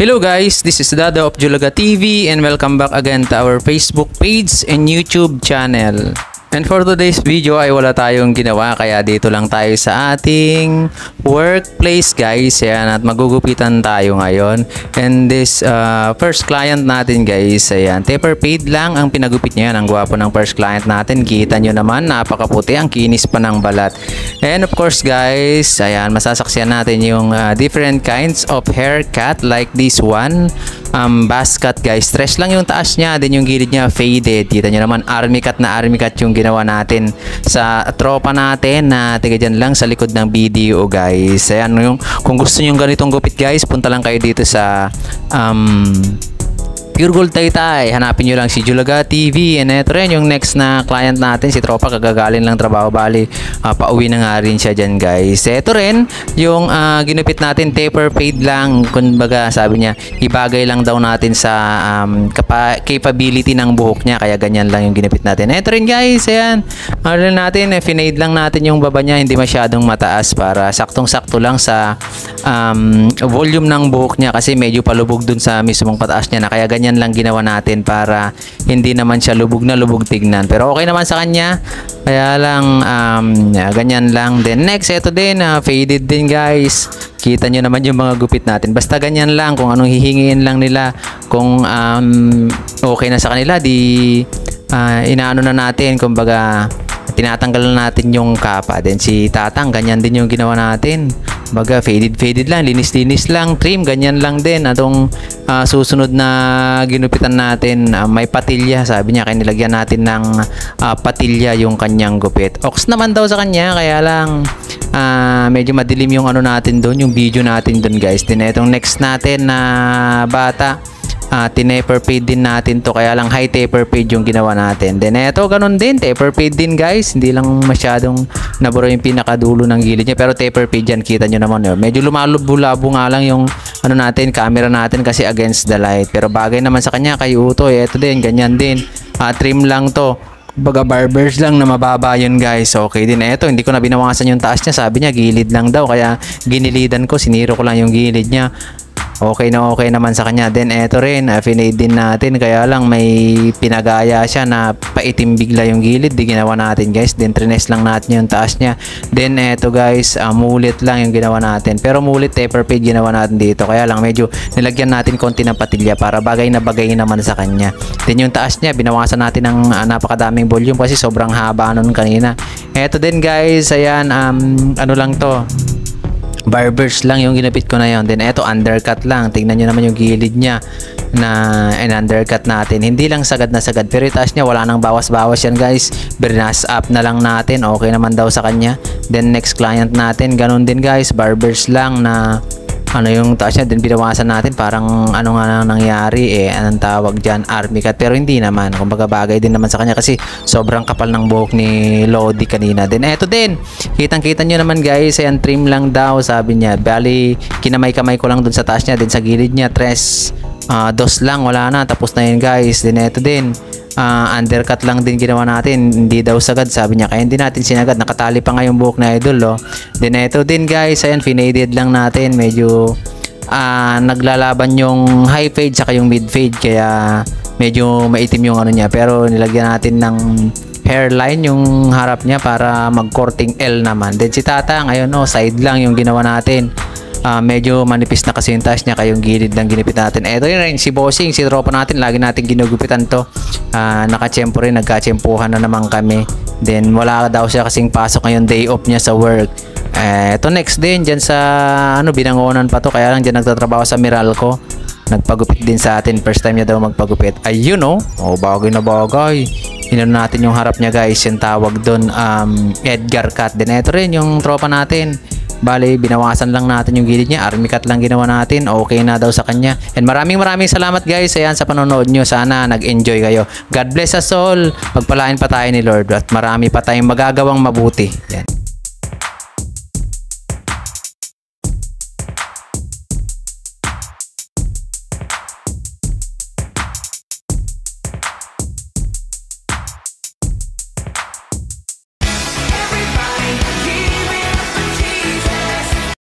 Hello guys, this is Dada of Julaga TV and welcome back again to our Facebook page and YouTube channel. And for today's video ay wala tayong ginawa kaya dito lang tayo sa ating workplace guys. Ayan, at magugupitan tayo ngayon. And this first client natin guys, ayan, taper fade lang ang pinagupit niya. Ang gwapo ng first client natin. Kita nyo naman, napakaputi, ang kinis pa ng balat. And of course guys, ayan, masasaksiyan natin yung different kinds of haircut like this one. Buzz cut guys, stretch lang yung taas niya, then yung gilid niya faded. Kita nyo naman, army cut na army cut yung ginawa natin sa tropa natin na tiga dyan lang sa likod ng video guys. Ayan, kung gusto nyo ganitong gupit guys, punta lang kayo dito sa Pure Gold Taytay. Hanapin nyo lang si Julaga TV. And ito rin yung next na client natin, si tropa, kagagaling lang trabaho, bali pauwi na nga rin siya dyan guys. Ito rin yung ginupit natin, taper fade lang, kumbaga sabi niya ibagay lang daw natin sa capability ng buhok niya, kaya ganyan lang yung ginupit natin. Ito rin guys, ayan, ano natin, finade lang natin yung baba niya, hindi masyadong mataas para saktong-sakto lang sa volume ng buhok niya, kasi medyo palubog dun sa mismong pataas niya na, kaya ganyan lang ginawa natin para hindi naman siya lubog na lubog tignan, pero okay naman sa kanya, kaya lang ganyan lang. Then next, ito din faded din guys. Kita nyo naman yung mga gupit natin, basta ganyan lang. Kung anong hihingin lang nila, kung okay na sa kanila, di inaano na natin, kumbaga tinatanggal na natin yung kapa. Then si tatang, ganyan din yung ginawa natin, baga faded lang, linis lang, trim, ganyan lang din. Atong susunod na ginupitan natin, may patilya, sabi niya, kaya nilagyan natin ng patilya yung kanyang gupit. Ox naman daw sa kanya, kaya lang medyo madilim yung ano natin doon, yung video natin doon guys. Then itong next natin na bata, tinaper fade din natin to, kaya lang high taper fade yung ginawa natin. Then eto, ganun din, taper fade din guys, hindi lang masyadong naburo yung pinakadulo ng gilid niya, pero taper fade yan, kita nyo naman yun. Medyo lumalabo-labo nga lang yung ano natin, camera natin kasi against the light, pero bagay naman sa kanya, kay Utoy. Eto din, ganyan din, trim lang to, baga barbers lang na mababa yun guys. Okay din. Eto, hindi ko na binawasan yung taas niya, sabi niya gilid lang daw, kaya ginilidan ko, siniro ko lang yung gilid niya. Okay na okay naman sa kanya. Then eto rin, finade din natin, kaya lang may pinagaya siya na paitim bigla yung gilid, di ginawa natin guys. Then trines lang natin yung taas niya. Then eto guys, mulit lang yung ginawa natin, pero mulit taper fade ginawa natin dito, kaya lang medyo nilagyan natin konti ng patilya para bagay na bagay naman sa kanya. Then yung taas niya, binawasan natin ng napakadaming volume kasi sobrang haba nun kanina. Eto din guys, ayan, ano lang to, barbers lang yung ginapit ko na yon. Then eto, undercut lang, tingnan nyo naman yung gilid niya na undercut natin, hindi lang sagad na sagad, pero yung taas niya wala nang bawas-bawas yan guys, bernas up na lang natin, okay naman daw sa kanya. Then next client natin, ganun din guys, barbers lang na ano yung taas niya, din binawasan natin, parang ano nga nangyari anong tawag dyan, army cut, pero hindi naman, kumbaga bagay din naman sa kanya kasi sobrang kapal ng buhok ni Lodi kanina. Then eto din, kitang-kita nyo naman guys, ayan, trim lang daw sabi niya, bali kinamay-kamay ko lang dun sa taas niya, din sa gilid niya, dos lang, wala na, tapos na yun guys. Then eto din, undercut lang din ginawa natin, hindi daw sagad sabi niya, kaya hindi natin sinagad, nakatali pa nga yung buhok na idol Then eto din guys, ayan, finaded lang natin, medyo naglalaban yung high fade saka yung mid fade, kaya medyo maitim yung ano niya, pero nilagyan natin ng hairline yung harap niya para mag-courting L naman. Then si tata ngayon, side lang yung ginawa natin, medyo manipis na kasi yung taas niya, kayong gilid ng ginipit natin. Eto rin si Bossing, si tropa natin, lagi natin ginugupitan to, nakachempo rin, nagkachempuhan na naman kami. Then wala daw siya kasing pasok ngayon, day off niya sa work. Eto next din, dyan sa Binangonan pa to, kaya lang dyan nagtatrabaho sa Meralco, nagpagupit din sa atin, first time niya daw magpagupit. Ayun bagay na bagay, inano natin yung harap niya guys, yung tawag doon, Edgar cut. Then eto rin yung tropa natin, bali binawasan lang natin yung gilid niya, army cut lang ginawa natin, okay na daw sa kanya. And maraming salamat guys, ayan, sa panonood nyo, sana nag-enjoy kayo. God bless us all, pagpalain pa tayo ni Lord at marami pa tayong magagawang mabuti. Yan.